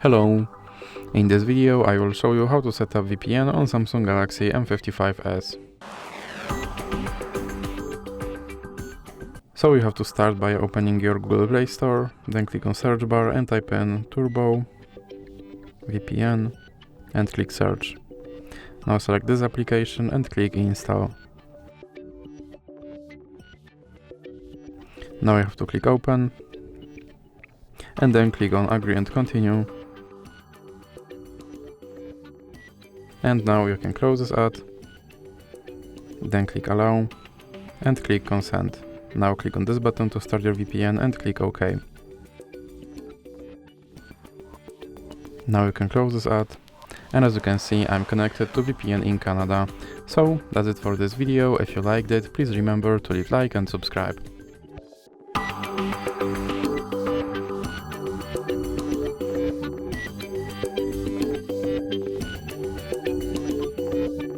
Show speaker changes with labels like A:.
A: Hello! In this video I will show you how to set up VPN on Samsung Galaxy M55s. So you have to start by opening your Google Play Store, then click on search bar and type in Turbo VPN and click search. Now select this application and click install. Now you have to click open and then click on agree and continue. And now you can close this ad, then click allow and click consent. Now click on this button to start your VPN and click OK. Now you can close this ad, and as you can see I'm connected to VPN in Canada. So that's it for this video. If you liked it, please remember to leave like and subscribe.